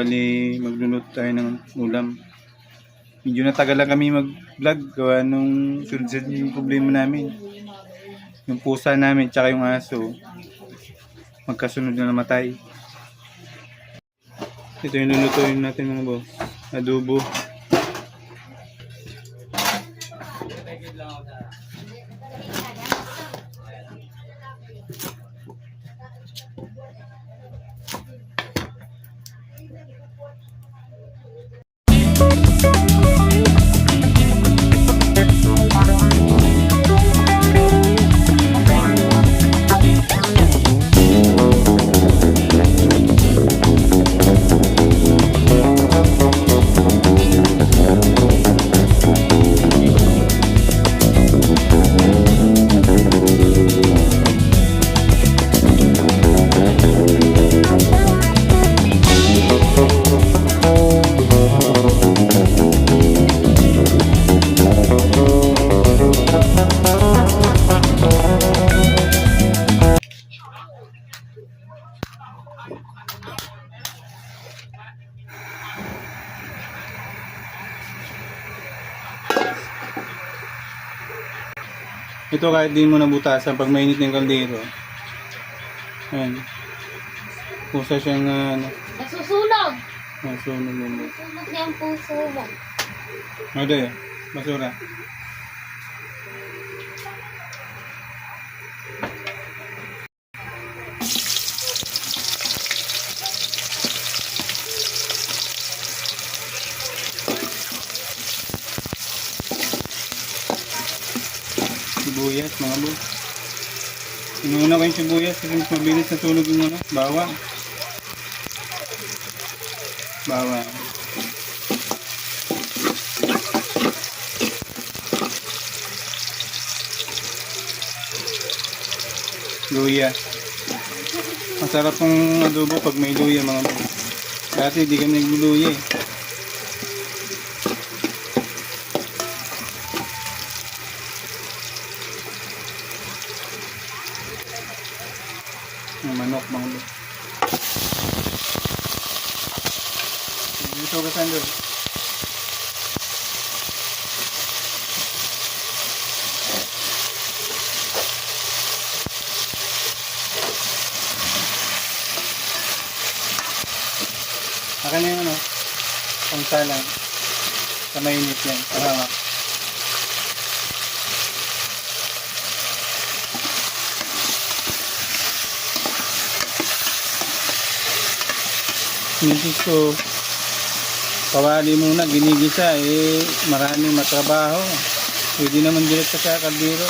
Bali, magluluto tayo ng ulam. Medyo natagal lang kami mag-vlog gawa nung sunod-sunod yung problema namin. Yung pusa namin tsaka yung aso, magkasunod na namatay. Ito yung lulutuin natin mga boss. Adobo. Ito kahit di mo nabutasan pag mainit ng kaldero. Ayan. Pusa siyang Nasusunog! nasunog mo. Nasusunog niya ang puso mo. Mada eh. Basura. Sibuyas, mga boss. Inuuna ko yung sibuyas kasi mas mabilis na sunog yung bawang. Bawang. Luya. Masarap pong adobo pag may luya mga boss. Dati di kami nagluluya eh. Ang manok mga boss. Ito ka sandal. Akin na yung pangsalang. Sa mainit yan. Pahamak. Misis ko, kawali muna, ginigisa, maraming matrabaho. Pwede naman direkta sa kaldero.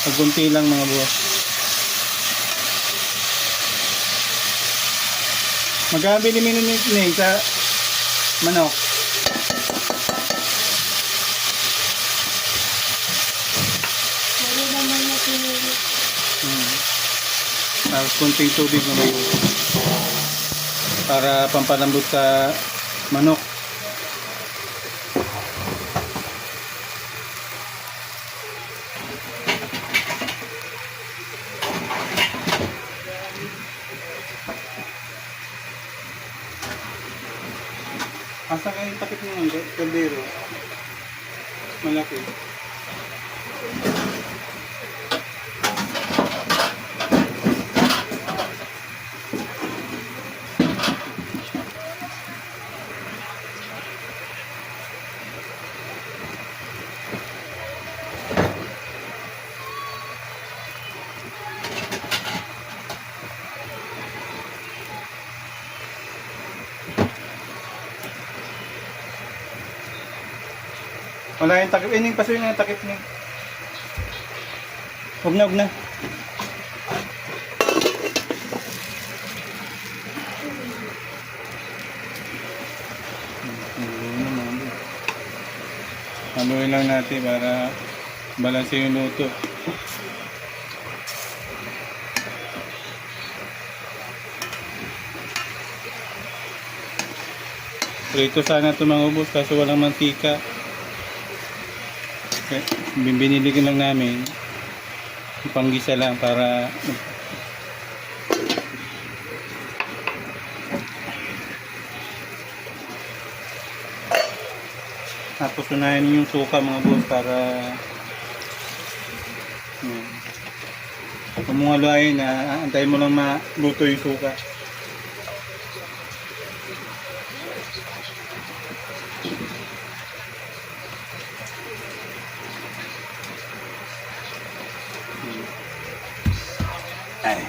Pagkunti lang mga boss. Magkabili minunit sa manok. Pwede naman na pinili. Tapos kunting tubig na ba yun? Para pampalambot sa manok. Asa kayo takip ng kaldero? Malaki. Wala yung takip. Ining paso yung takip niya. Huwag na, huwag na. Haluin lang natin para balanse yung luto. Prito sana ito mga ubos kaso walang mantika. Okay. Binili ko lang namin panggisa lang para Tapos unahin yung suka mga boss para kung mga luhayin na antayin mo lang maluto yung suka. Ay.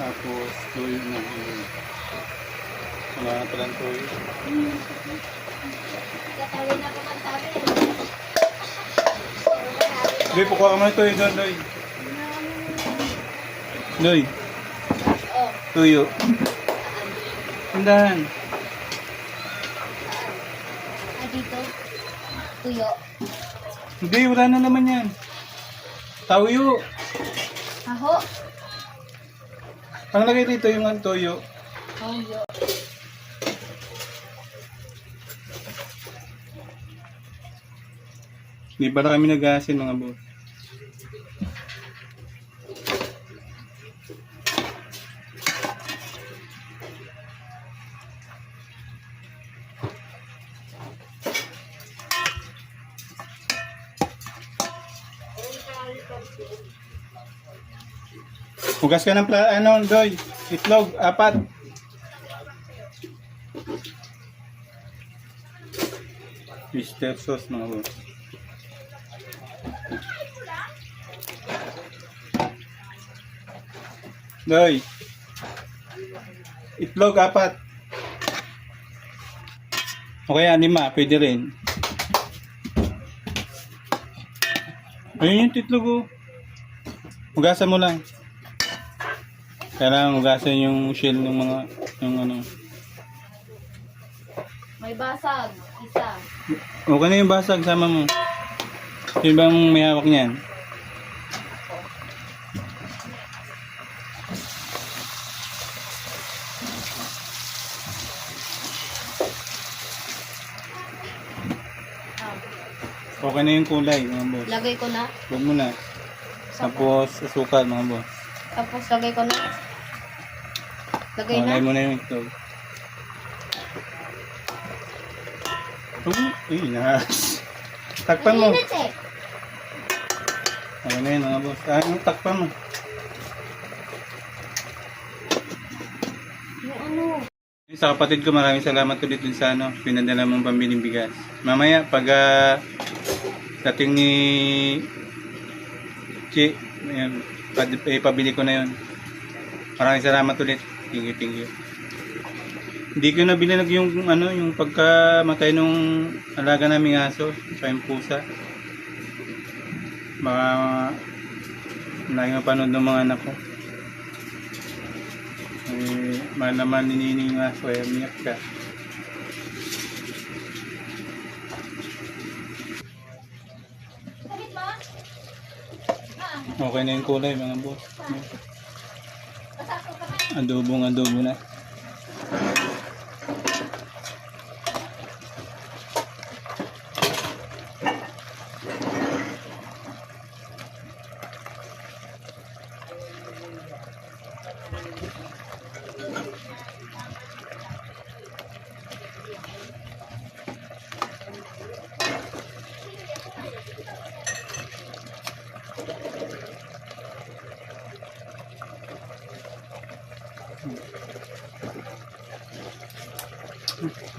Tapos tuyo na. Wala na palang tuyo. Katawin na ko ng tabi. Doy, pukuha ka mo yung tuyo doon, Doy. Doy, Oh, tuyo. Tindahan. dito. Tuyo. Hindi, wala na naman yan. Tuyo. Aho. Ang lagay dito yung tuyo. Tuyo. Di ba na kami nag-aasin mga boss? Hugas ka ng Doy. Itlog, 4. Mister sauce mga boss. Doy. Itlog, 4. O kaya 5, pwede rin. Ayun yung itlog oh. Hugasan mo lang. Kailangan hugasan yung shell ng mga, yung ano. May basag. Isa. Okay na yung basag, sama mo. Sino bang may hawak niyan? Okay na yung kulay, mga boss. Lagay ko na. Huwag mo na. Tapos, asukal, mga boss. Tapos lagay ko na. Lagay na. Lagay mo na yung itlog. Nahas. Takpan mo. Mainit eh. Okay na yun, mga boss. Takpan mo. Yung ano. Sa kapatid ko, maraming salamat ulit dun sa pinadala mong pambiling bigas. Mamaya, pag dating ni Chi, pabili ko na yun. Maraming salamat ulit. Thank you. Hindi ko nabili yung pagkamatay nung alaga naming aso, sa yung pusa. Baka lagi mapanood ng mga anak ko. Mahal naman ninining nga, so umiyak ka. Okay na yung kulay mga boss. Adobo na.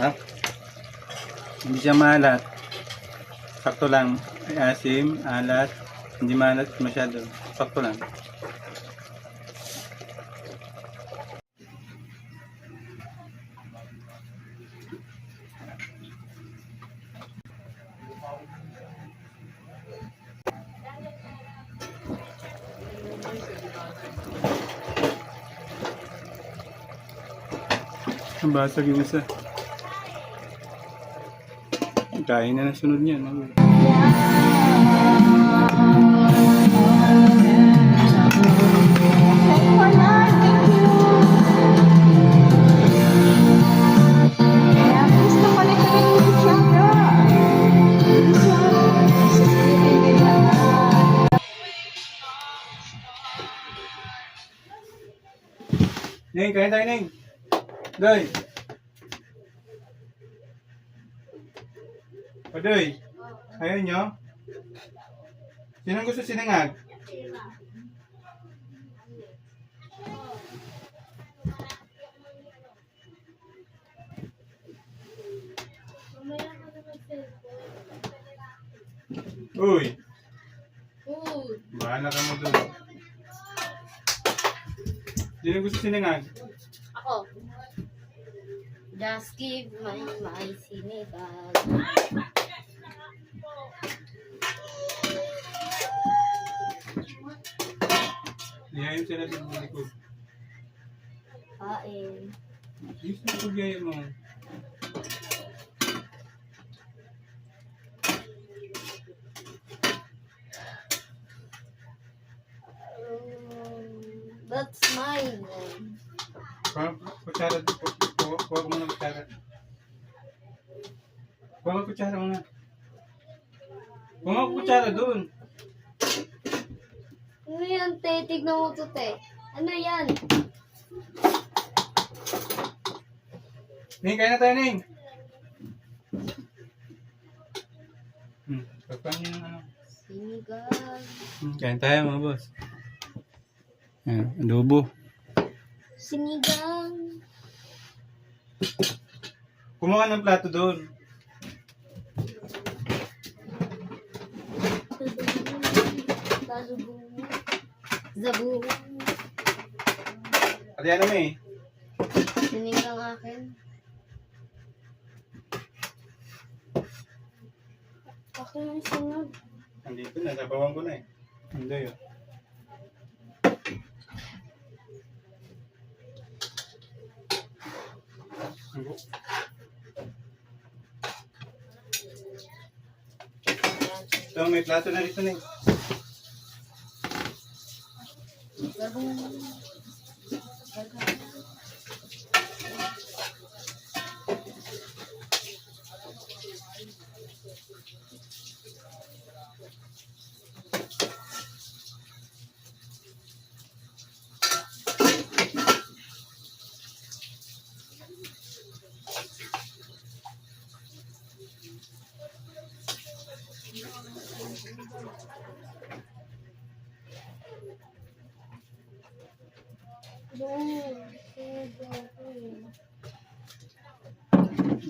Ha? Hindi siya maalat. Sakto lang. Asim, alat. Hindi maalat masyado. Sakto lang. Ang basag yung isa. Kain na ng sunod niya. No? Neng, kain tayo, Neng. Doy. O, Doy. Ayaw nyo? Sinong gusto sinangag? Uy. Food. Bahala ka mo doon. Sinong gusto sinangag? Ako. Just give my sinigang. Lihayin sila sa likod. Kain. Yung sa likod gaya mo. That's mine. Kutsara. Huwag mo ng kutsara. Huwag mo kutsara muna. Huwag mo kutsara doon. Ano yan, te? Tignan mo to, te. Ano yan? Ning, kain na tayo, Ning. Pagpang niyo ng ano. Sinigang. Kain tayo, mga boss. Adobo. Sinigang. Kumuha ng plato doon. Zabu. Zabu. At yan naman eh. Sinigang akin. Ako yung sunod. Nandito na, nabawan ko na eh. Hindi yun. So, may plato na dito na eh. Zabu.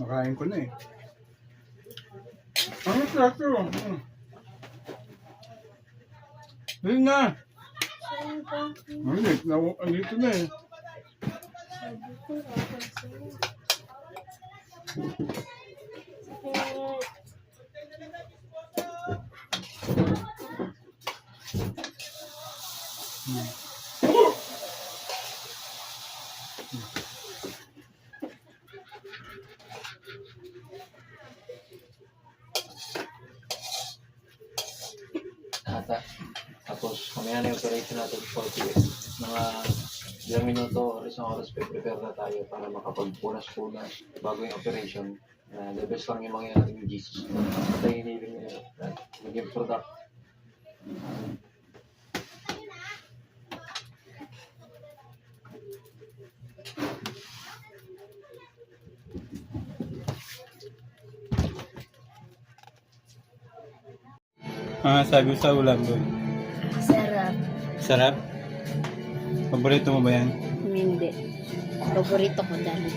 Nakain ko na eh. Ano plato? Ayun na. Andito na eh. Ata. Tapos mamaya na yung operation natin for mga ilang minuto or isang oras prepare na tayo para makapagpunas-punas bago yung operation. The best lang yung mga natin yung Jesus. Tayo hiniling nila. Maging product. Sabi ko sa ulam doon. Sarap. Sarap? Paborito mo ba yan? Hindi. Paborito ko dali.